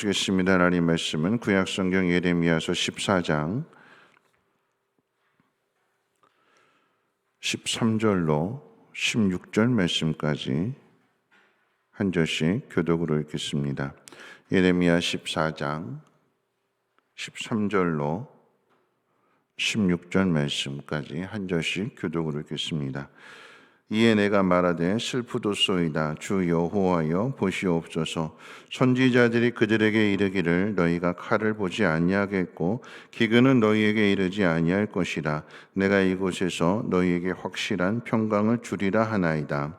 보겠습니다. 하나님 말씀은 구약성경 예레미야서 14장 13절로 16절 말씀까지 한 절씩 교독으로 읽겠습니다. 예레미야 14장 13절로 16절 말씀까지 한 절씩 교독으로 읽겠습니다. 이에 내가 말하되 슬프도소이다. 주 여호와여 보시옵소서. 선지자들이 그들에게 이르기를 너희가 칼을 보지 아니하겠고 기근은 너희에게 이르지 아니할 것이라. 내가 이곳에서 너희에게 확실한 평강을 주리라 하나이다.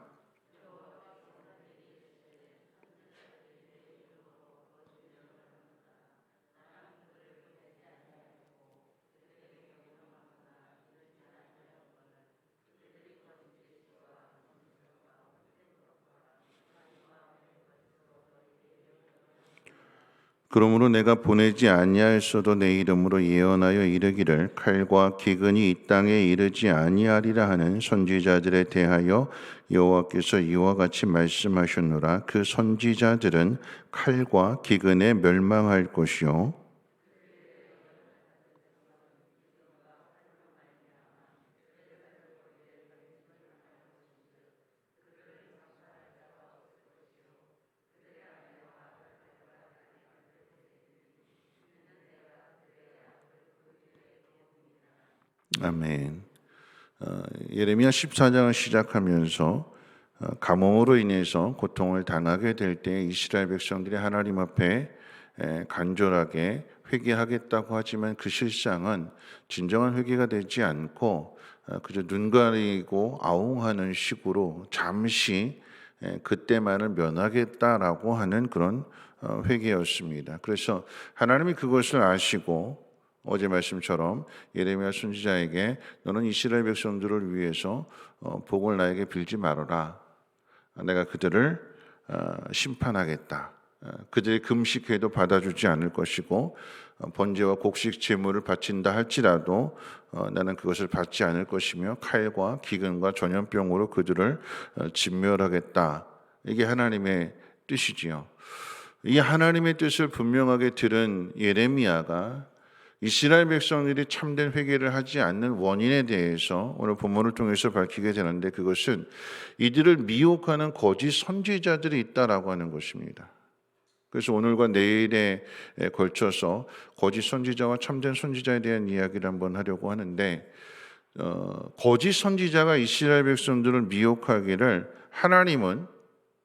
그러므로 내가 보내지 아니하였어도 내 이름으로 예언하여 이르기를 칼과 기근이 이 땅에 이르지 아니하리라 하는 선지자들에 대하여 여호와께서 이와 같이 말씀하셨노라. 그 선지자들은 칼과 기근에 멸망할 것이요 아멘. 예레미야 14장을 시작하면서 가뭄으로 인해서 고통을 당하게 될 때 이스라엘 백성들이 하나님 앞에 간절하게 회개하겠다고 하지만 그 실상은 진정한 회개가 되지 않고 그저 눈 가리고 아웅하는 식으로 잠시 그때만을 면하겠다라고 하는 그런 회개였습니다. 그래서 하나님이 그것을 아시고 어제 말씀처럼 예레미야 선지자에게 너는 이스라엘 백성들을 위해서 복을 나에게 빌지 말아라. 내가 그들을 심판하겠다. 그들이 금식해도 받아주지 않을 것이고 번제와 곡식 제물을 바친다 할지라도 나는 그것을 받지 않을 것이며 칼과 기근과 전염병으로 그들을 진멸하겠다. 이게 하나님의 뜻이지요. 이 하나님의 뜻을 분명하게 들은 예레미야가 이스라엘 백성들이 참된 회개를 하지 않는 원인에 대해서 오늘 본문을 통해서 밝히게 되는데 그것은 이들을 미혹하는 거짓 선지자들이 있다라고 하는 것입니다. 그래서 오늘과 내일에 걸쳐서 거짓 선지자와 참된 선지자에 대한 이야기를 한번 하려고 하는데 거짓 선지자가 이스라엘 백성들을 미혹하기를 하나님은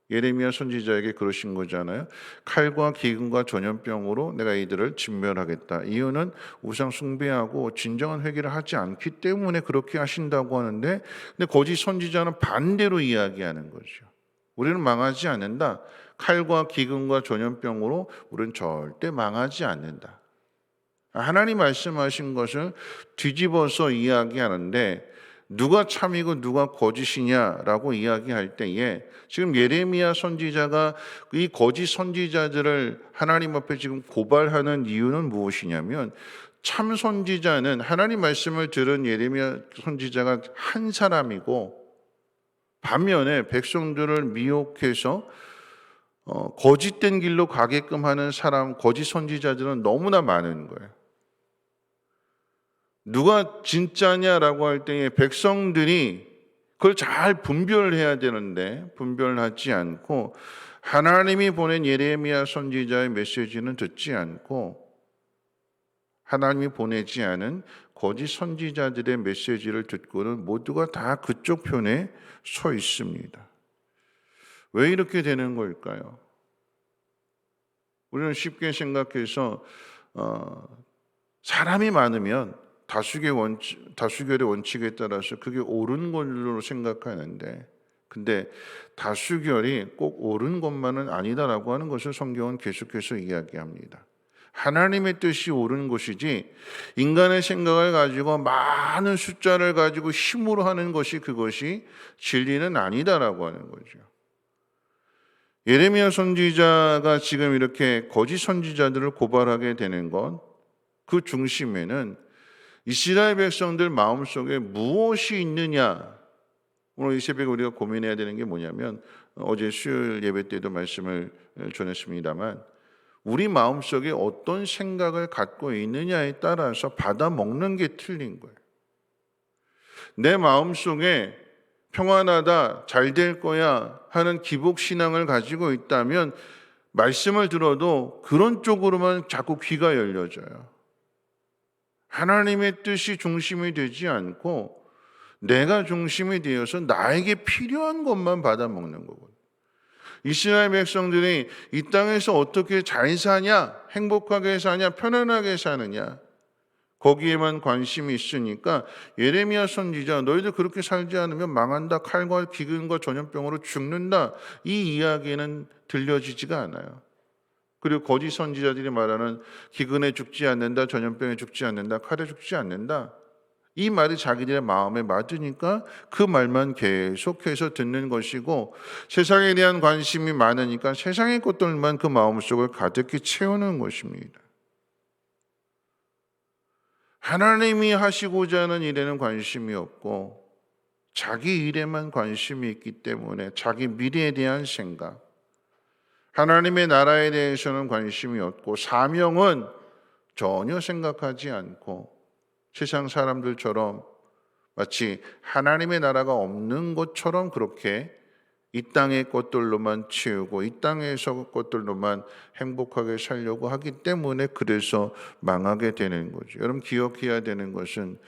예레미야 선지자에게 그러신 거잖아요. 칼과 기근과 전염병으로 내가 이들을 진멸하겠다. 이유는 우상 숭배하고 진정한 회개를 하지 않기 때문에 그렇게 하신다고 하는데 근데 거짓 선지자는 반대로 이야기하는 거죠. 우리는 망하지 않는다. 칼과 기근과 전염병으로 우리는 절대 망하지 않는다. 하나님 말씀하신 것을 뒤집어서 이야기하는데 누가 참이고 누가 거짓이냐라고 이야기할 때에 지금 예레미야 선지자가 이 거짓 선지자들을 하나님 앞에 지금 고발하는 이유는 무엇이냐면 참 선지자는 하나님 말씀을 들은 예레미야 선지자가 한 사람이고 반면에 백성들을 미혹해서 거짓된 길로 가게끔 하는 사람, 거짓 선지자들은 너무나 많은 거예요. 누가 진짜냐라고 할 때에 백성들이 그걸 잘 분별해야 되는데 분별하지 않고 하나님이 보낸 예레미야 선지자의 메시지는 듣지 않고 하나님이 보내지 않은 거짓 선지자들의 메시지를 듣고는 모두가 다 그쪽 편에 서 있습니다. 왜 이렇게 되는 걸까요? 우리는 쉽게 생각해서 사람이 많으면 다수결의 원칙에 따라서 그게 옳은 걸로 생각하는데 근데 다수결이 꼭 옳은 것만은 아니다라고 하는 것을 성경은 계속해서 이야기합니다. 하나님의 뜻이 옳은 것이지 인간의 생각을 가지고 많은 숫자를 가지고 힘으로 하는 것이 그것이 진리는 아니다라고 하는 거죠. 예레미야 선지자가 지금 이렇게 거짓 선지자들을 고발하게 되는 것, 그 중심에는 이스라엘 백성들 마음속에 무엇이 있느냐. 오늘 이 새벽에 우리가 고민해야 되는 게 뭐냐면 어제 수요일 예배 때도 말씀을 전했습니다만 우리 마음속에 어떤 생각을 갖고 있느냐에 따라서 받아먹는 게 틀린 거예요. 내 마음속에 평안하다, 잘 될 거야 하는 기복신앙을 가지고 있다면 말씀을 들어도 그런 쪽으로만 자꾸 귀가 열려져요. 하나님의 뜻이 중심이 되지 않고 내가 중심이 되어서 나에게 필요한 것만 받아먹는 거거든요. 이스라엘 백성들이 이 땅에서 어떻게 잘 사냐, 행복하게 사냐, 편안하게 사느냐, 거기에만 관심이 있으니까 예레미야 선지자, 너희들 그렇게 살지 않으면 망한다, 칼과 기근과 전염병으로 죽는다, 이 이야기는 들려지지가 않아요. 그리고 거짓 선지자들이 말하는 기근에 죽지 않는다, 전염병에 죽지 않는다, 칼에 죽지 않는다, 이 말이 자기들의 마음에 맞으니까 그 말만 계속해서 듣는 것이고, 세상에 대한 관심이 많으니까 세상의 것들만 그 마음속을 가득히 채우는 것입니다. 하나님이 하시고자 하는 일에는 관심이 없고 자기 일에만 관심이 있기 때문에 자기 미래에 대한 생각, 하나님의 나라에 대해서는 관심이 없고 사명은 전혀 생각하지 않고 세상 사람들처럼 마치 하나님의 나라가 없는 것처럼 그렇게 이 땅의 것들로만 채우고 이 땅에서 것들로만 행복하게 살려고 하기 때문에 그래서 망하게 되는 거죠. 여러분 기억해야 되는 것은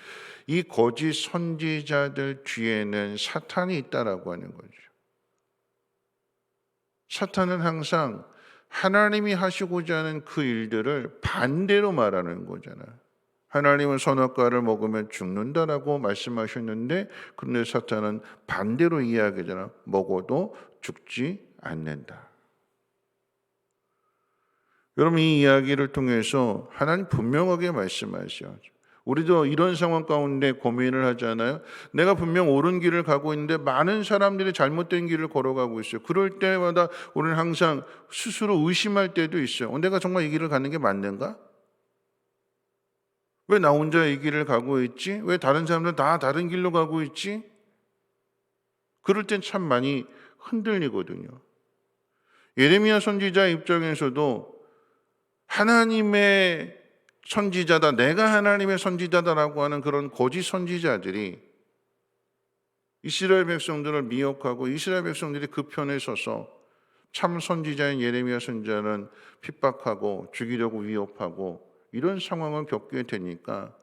이 거짓 선지자들 뒤에는 사탄이 있다라고 하는 거죠. 사탄은 항상 하나님이 하시고자 하는 그 일들을 반대로 말하는 거잖아요. 하나님은 선악과를 먹으면 죽는다라고 말씀하셨는데 그런데 사탄은 반대로 이야기하잖아. 먹어도 죽지 않는다. 여러분 이 이야기를 통해서 하나님 분명하게 말씀하시죠. 우리도 이런 상황 가운데 고민을 하잖아요. 내가 분명 옳은 길을 가고 있는데 많은 사람들이 잘못된 길을 걸어가고 있어요. 그럴 때마다 우리는 항상 스스로 의심할 때도 있어요. 내가 정말 이 길을 가는 게 맞는가? 왜 나 혼자 이 길을 가고 있지? 왜 다른 사람들은 다 다른 길로 가고 있지? 그럴 땐 참 많이 흔들리거든요. 예레미야 선지자 입장에서도 하나님의 선지자다, 내가 하나님의 선지자다라고 하는 그런 거짓 선지자들이 이스라엘 백성들을 미혹하고 이스라엘 백성들이 그 편에 서서 참 선지자인 예레미야 선지자는 핍박하고 죽이려고 위협하고 이런 상황을 겪게 되니까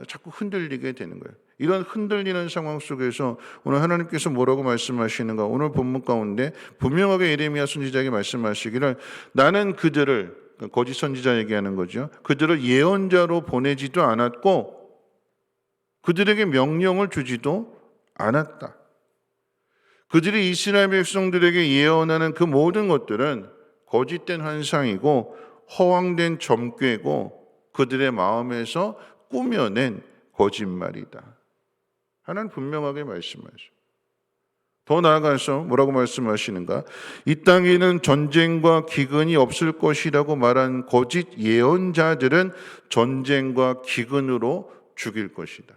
자꾸 흔들리게 되는 거예요. 이런 흔들리는 상황 속에서 오늘 하나님께서 뭐라고 말씀하시는가? 오늘 본문 가운데 분명하게 예레미야 선지자에게 말씀하시기를 나는 그들을, 거짓 선지자 얘기하는 거죠. 그들을 예언자로 보내지도 않았고 그들에게 명령을 주지도 않았다. 그들이 이스라엘 백성들에게 예언하는 그 모든 것들은 거짓된 환상이고 허황된 점괘고 그들의 마음에서 꾸며낸 거짓말이다. 하나님 분명하게 말씀하죠. 더 나아가서 뭐라고 말씀하시는가? 이 땅에는 전쟁과 기근이 없을 것이라고 말한 거짓 예언자들은 전쟁과 기근으로 죽일 것이다.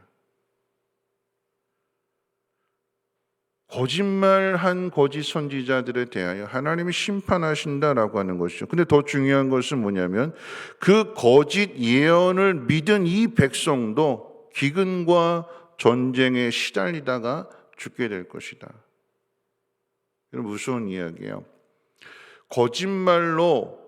거짓말한 거짓 선지자들에 대하여 하나님이 심판하신다라고 하는 것이죠. 근데 더 중요한 것은 뭐냐면 그 거짓 예언을 믿은 이 백성도 기근과 전쟁에 시달리다가 죽게 될 것이다. 이런 무서운 이야기예요. 거짓말로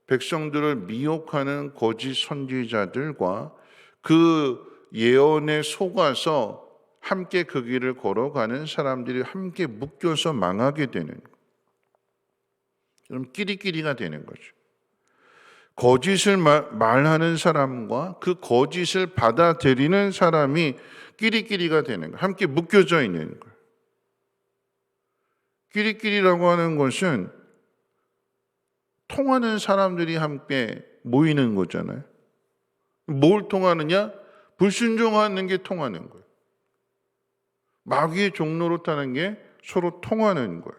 백성들을 미혹하는 거짓 선지자들과 그 예언에 속아서 함께 그 길을 걸어가는 사람들이 함께 묶여서 망하게 되는, 그럼 끼리끼리가 되는 거죠. 거짓을 말하는 사람과 그 거짓을 받아들이는 사람이 끼리끼리가 되는 거예요. 함께 묶여져 있는 거예요. 끼리끼리라고 하는 것은 통하는 사람들이 함께 모이는 거잖아요. 뭘 통하느냐? 불순종하는 게 통하는 거예요. 마귀의 종로로 타는 게 서로 통하는 거예요.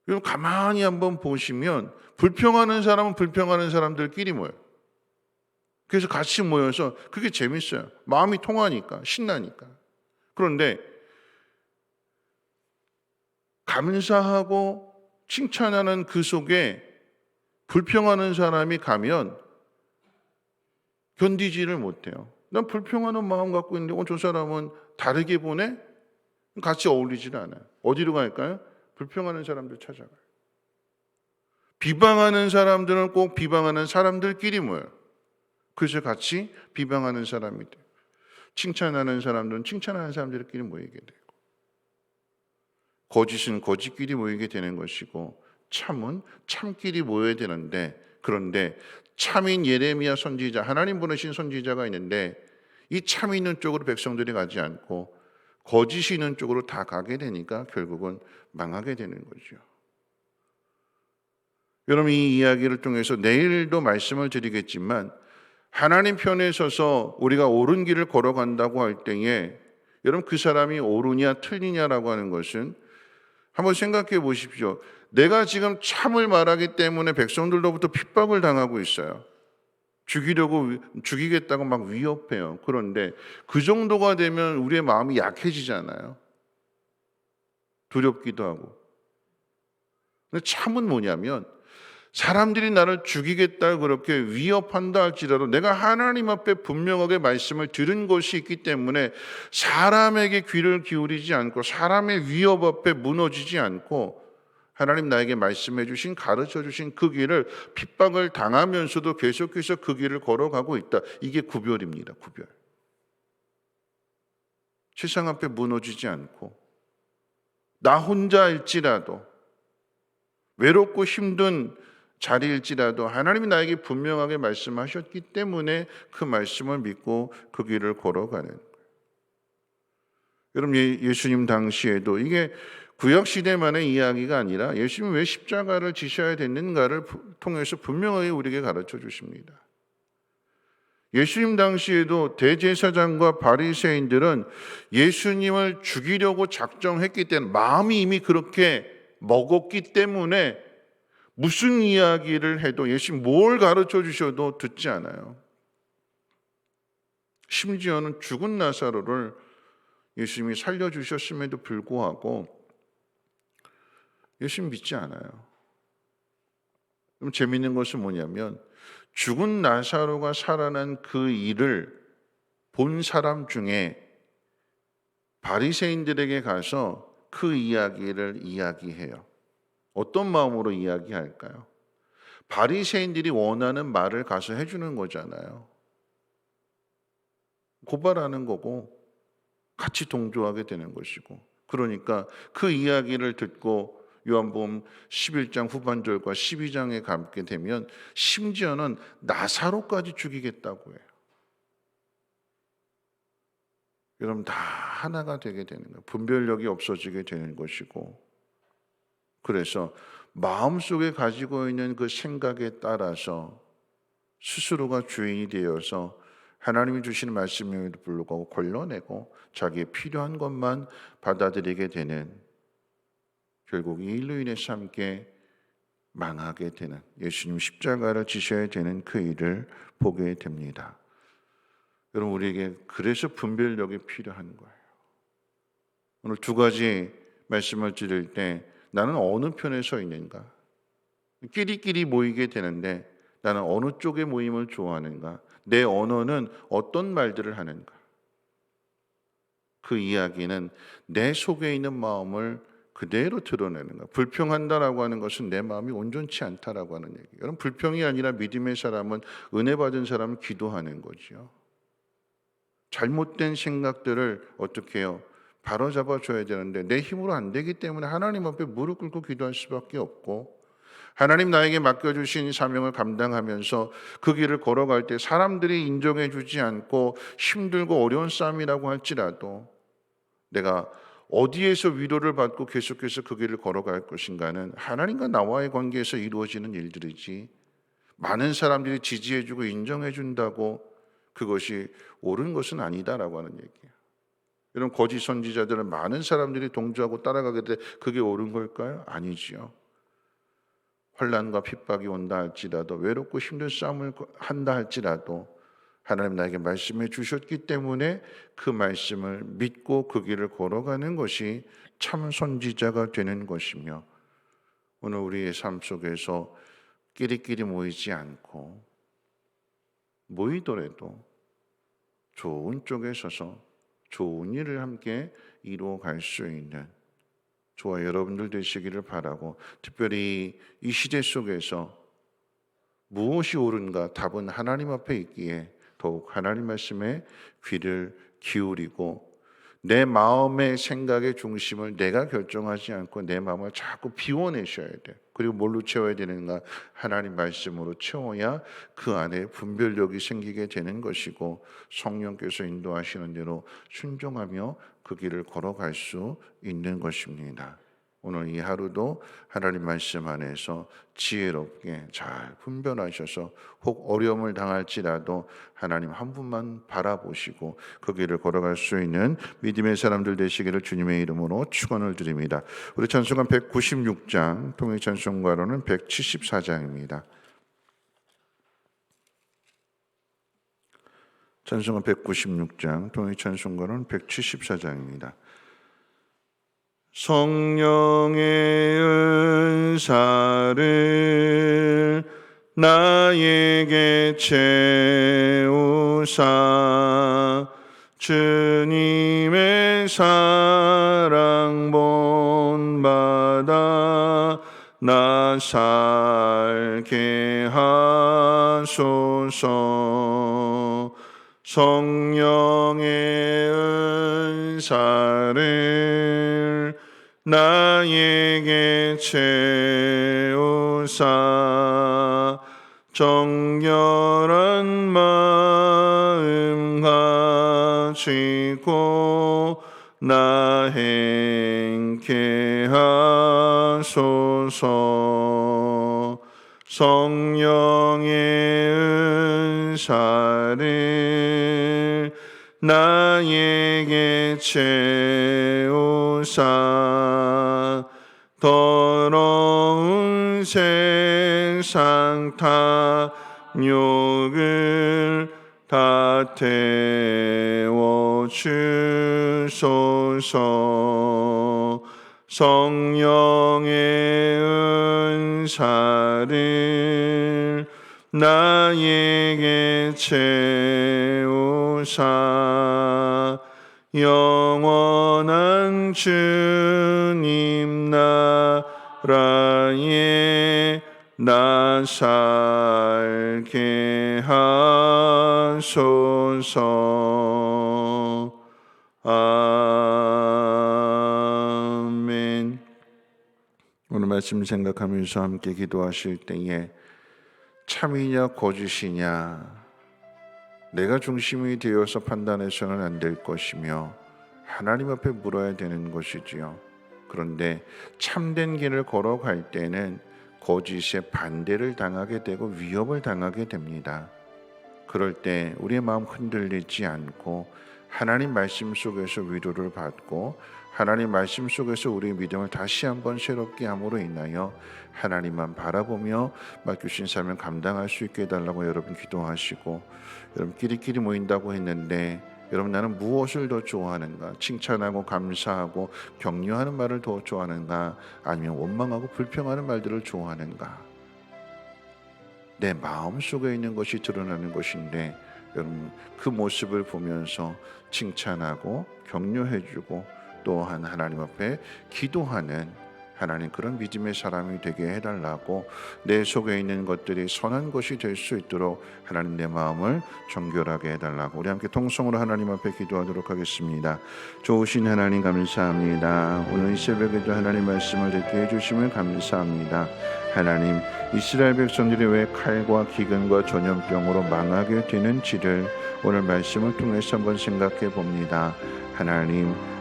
그리고 가만히 한번 보시면 불평하는 사람은 불평하는 사람들끼리 모여요. 그래서 같이 모여서 그게 재밌어요. 마음이 통하니까, 신나니까. 그런데 감사하고 칭찬하는 그 속에 불평하는 사람이 가면 견디지를 못해요. 난 불평하는 마음 갖고 있는데 저 사람은 다르게 보네? 같이 어울리질 않아요. 어디로 갈까요? 불평하는 사람들 찾아가요. 비방하는 사람들은 꼭 비방하는 사람들끼리 모여요. 그래서 같이 비방하는 사람이 돼요. 칭찬하는 사람들은 칭찬하는 사람들끼리 모이게 되고, 거짓은 거짓끼리 모이게 되는 것이고, 참은 참끼리 모여야 되는데, 그런데 참인 예레미야 선지자, 하나님 보내신 선지자가 있는데 이 참 있는 쪽으로 백성들이 가지 않고 거짓이 있는 쪽으로 다 가게 되니까 결국은 망하게 되는 거죠. 여러분, 이 이야기를 통해서 내일도 말씀을 드리겠지만 하나님 편에 서서 우리가 옳은 길을 걸어간다고 할 때에 여러분, 그 사람이 옳으냐 틀리냐라고 하는 것은 한번 생각해 보십시오. 내가 지금 참을 말하기 때문에 백성들로부터 핍박을 당하고 있어요. 죽이겠다고 막 위협해요. 그런데 그 정도가 되면 우리의 마음이 약해지잖아요. 두렵기도 하고. 근데 참은 뭐냐면 사람들이 나를 죽이겠다 그렇게 위협한다 할지라도 내가 하나님 앞에 분명하게 말씀을 들은 것이 있기 때문에 사람에게 귀를 기울이지 않고 사람의 위협 앞에 무너지지 않고 하나님 나에게 말씀해 주신, 가르쳐 주신 그 길을 핍박을 당하면서도 계속해서 그 길을 걸어가고 있다. 이게 구별입니다. 구별. 세상 앞에 무너지지 않고 나 혼자일지라도 외롭고 힘든 자리일지라도 하나님이 나에게 분명하게 말씀하셨기 때문에 그 말씀을 믿고 그 길을 걸어가는 거예요. 여러분, 예수님 당시에도 이게 구약시대만의 이야기가 아니라 예수님이 왜 십자가를 지셔야 됐는가를 통해서 분명하게 우리에게 가르쳐 주십니다. 예수님 당시에도 대제사장과 바리새인들은 예수님을 죽이려고 작정했기 때문에 마음이 이미 그렇게 먹었기 때문에 무슨 이야기를 해도 예수님 뭘 가르쳐 주셔도 듣지 않아요. 심지어는 죽은 나사로를 예수님이 살려주셨음에도 불구하고 예수님 믿지 않아요. 그럼 재미있는 것은 뭐냐면 죽은 나사로가 살아난 그 일을 본 사람 중에 바리새인들에게 가서 그 이야기를 이야기해요. 어떤 마음으로 이야기할까요? 바리새인들이 원하는 말을 가서 해주는 거잖아요. 고발하는 거고 같이 동조하게 되는 것이고, 그러니까 그 이야기를 듣고 요한복음 11장 후반절과 12장에 가게 되면 심지어는 나사로까지 죽이겠다고 해요. 여러분, 다 하나가 되게 되는 거예요. 분별력이 없어지게 되는 것이고, 그래서 마음속에 가지고 있는 그 생각에 따라서 스스로가 주인이 되어서 하나님이 주시는 말씀임에도 불구하고 걸러내고 자기의 필요한 것만 받아들이게 되는, 결국 이 일로 인해서 함께 망하게 되는, 예수님 십자가를 지셔야 되는 그 일을 보게 됩니다. 여러분, 우리에게 그래서 분별력이 필요한 거예요. 오늘 두 가지 말씀을 드릴 때 나는 어느 편에 서 있는가? 끼리끼리 모이게 되는데 나는 어느 쪽의 모임을 좋아하는가? 내 언어는 어떤 말들을 하는가? 그 이야기는 내 속에 있는 마음을 그대로 드러내는 거야. 불평한다라고 하는 것은 내 마음이 온전치 않다라고 하는 얘기. 여러분, 불평이 아니라 믿음의 사람은, 은혜 받은 사람은 기도하는 거죠. 잘못된 생각들을 어떻게 해요? 바로잡아 줘야 되는데 내 힘으로 안 되기 때문에 하나님 앞에 무릎 꿇고 기도할 수밖에 없고, 하나님 나에게 맡겨주신 사명을 감당하면서 그 길을 걸어갈 때 사람들이 인정해 주지 않고 힘들고 어려운 싸움이라고 할지라도 내가 어디에서 위로를 받고 계속해서 그 길을 걸어갈 것인가는 하나님과 나와의 관계에서 이루어지는 일들이지, 많은 사람들이 지지해 주고 인정해 준다고 그것이 옳은 것은 아니다라고 하는 얘기예요. 이런 거짓 선지자들은 많은 사람들이 동조하고 따라가게 돼 그게 옳은 걸까요? 아니지요. 환난과 핍박이 온다 할지라도, 외롭고 힘든 싸움을 한다 할지라도 하나님 나에게 말씀해 주셨기 때문에 그 말씀을 믿고 그 길을 걸어가는 것이 참 선지자가 되는 것이며, 오늘 우리의 삶 속에서 끼리끼리 모이지 않고 모이더라도 좋은 쪽에 서서 좋은 일을 함께 이루어 갈 수 있는 저와 여러분들 되시기를 바라고, 특별히 이 시대 속에서 무엇이 옳은가 답은 하나님 앞에 있기에 더욱 하나님 말씀에 귀를 기울이고 내 마음의 생각의 중심을 내가 결정하지 않고 내 마음을 자꾸 비워내셔야 돼. 그리고 뭘로 채워야 되는가? 하나님 말씀으로 채워야 그 안에 분별력이 생기게 되는 것이고 성령께서 인도하시는 대로 순종하며 그 길을 걸어갈 수 있는 것입니다. 오늘 이 하루도 하나님 말씀 안에서 지혜롭게 잘 분별하셔서 혹 어려움을 당할지라도 하나님 한 분만 바라보시고 그 길을 걸어갈 수 있는 믿음의 사람들 되시기를 주님의 이름으로 축원을 드립니다. 우리 찬송가 196장, 통일 찬송가로는 174장입니다. 찬송가 196장, 통일 찬송가로는 174장입니다. 성령의 은사를 나에게 채우사 주님의 사랑 본받아 나 살게 하소서. 성령의 은사를 나에게 채우사 정결한 마음 가지고 나 행케 하소서. 성령의 은사를 나에게 채우사 더러운 세상 탐욕을 다 태워주소서. 성령의 은사를 나에게 채우사 영원한 주님 나라에 나 살게 하소서. 아멘. 오늘 말씀 생각하면서 함께 기도하실 때에 참이냐 거짓이냐 내가 중심이 되어서 판단해서는 안 될 것이며 하나님 앞에 물어야 되는 것이지요. 그런데 참된 길을 걸어갈 때는 거짓에 반대를 당하게 되고 위협을 당하게 됩니다. 그럴 때 우리의 마음 흔들리지 않고 하나님 말씀 속에서 위로를 받고 하나님 말씀 속에서 우리의 믿음을 다시 한번 새롭게 함으로 인하여 하나님만 바라보며 맡기신 사명을 감당할 수 있게 해달라고 여러분 기도하시고, 여러분 끼리끼리 모인다고 했는데 여러분 나는 무엇을 더 좋아하는가? 칭찬하고 감사하고 격려하는 말을 더 좋아하는가? 아니면 원망하고 불평하는 말들을 좋아하는가? 내 마음 속에 있는 것이 드러나는 것인데 여러분 그 모습을 보면서 칭찬하고 격려해주고 또한 하나님 앞에 기도하는 하나님 그런 믿음의 사람이 되게 해달라고, 내 속에 있는 것들이 선한 것이 될 수 있도록 하나님 내 마음을 정결하게 해달라고 우리 함께 통성으로 하나님 앞에 기도하도록 하겠습니다. 좋으신 하나님 감사합니다. 오늘 이 새벽에도 하나님 말씀을 듣게 해주심을 감사합니다. 하나님 이스라엘 백성들이 왜 칼과 기근과 전염병으로 망하게 되는지를 오늘 말씀을 통해서 한번 생각해 봅니다.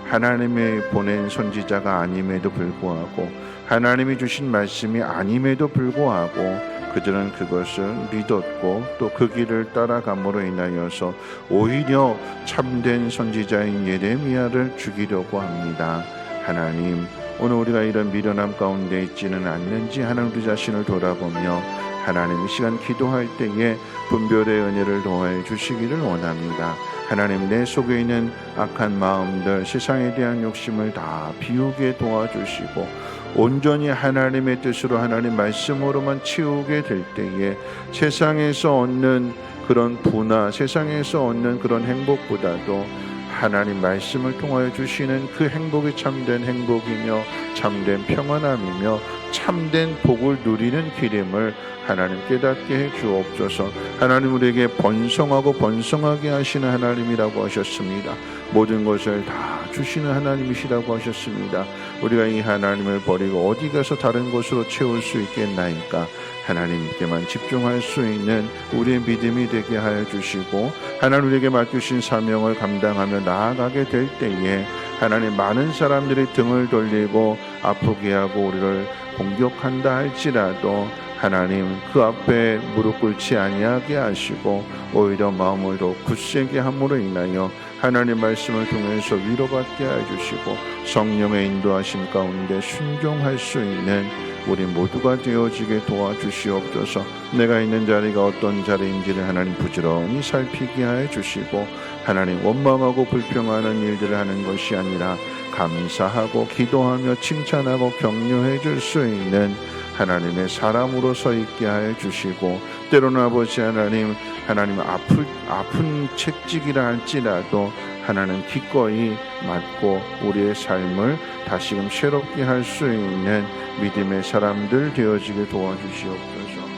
하나님의 보낸 선지자가 아님에도 불구하고 하나님이 주신 말씀이 아님에도 불구하고 그들은 그것을 믿었고 또 그 길을 따라감으로 인하여서 오히려 참된 선지자인 예레미야를 죽이려고 합니다. 하나님 오늘 우리가 이런 미련함 가운데 있지는 않는지 하나님 우리 자신을 돌아보며 하나님 이 시간 기도할 때에 분별의 은혜를 더해 주시기를 원합니다. 하나님 내 속에 있는 악한 마음들 세상에 대한 욕심을 다 비우게 도와주시고 온전히 하나님의 뜻으로 하나님 말씀으로만 채우게 될 때에 세상에서 얻는 그런 부나 세상에서 얻는 그런 행복보다도 하나님 말씀을 통하여 주시는 그 행복이 참된 행복이며 참된 평안함이며 참된 복을 누리는 길임을 하나님 깨닫게 해 주옵소서. 하나님 우리에게 번성하고 번성하게 하시는 하나님이라고 하셨습니다. 모든 것을 다 주시는 하나님이시라고 하셨습니다. 우리가 이 하나님을 버리고 어디 가서 다른 것으로 채울 수 있겠나이까? 하나님께만 집중할 수 있는 우리의 믿음이 되게 하여 주시고 하나님 우리에게 맡기신 사명을 감당하며 나아가게 될 때에 하나님 많은 사람들이 등을 돌리고 아프게 하고 우리를 공격한다 할지라도 하나님 그 앞에 무릎 꿇지 아니하게 하시고 오히려 마음을 더 굳세게 함으로 인하여 하나님 말씀을 통해서 위로받게 해주시고 성령의 인도하심 가운데 순종할 수 있는 우리 모두가 되어지게 도와주시옵소서. 내가 있는 자리가 어떤 자리인지를 하나님 부지런히 살피게 하여 주시고 하나님 원망하고 불평하는 일들을 하는 것이 아니라 감사하고 기도하며 칭찬하고 격려해 줄 수 있는 하나님의 사람으로 서 있게 하여 주시고 때로는 아버지 하나님 아픈 채찍이라 할지라도 하나님 기꺼이 맞고 우리의 삶을 다시금 새롭게 할 수 있는 믿음의 사람들 되어지게 도와주시옵소서.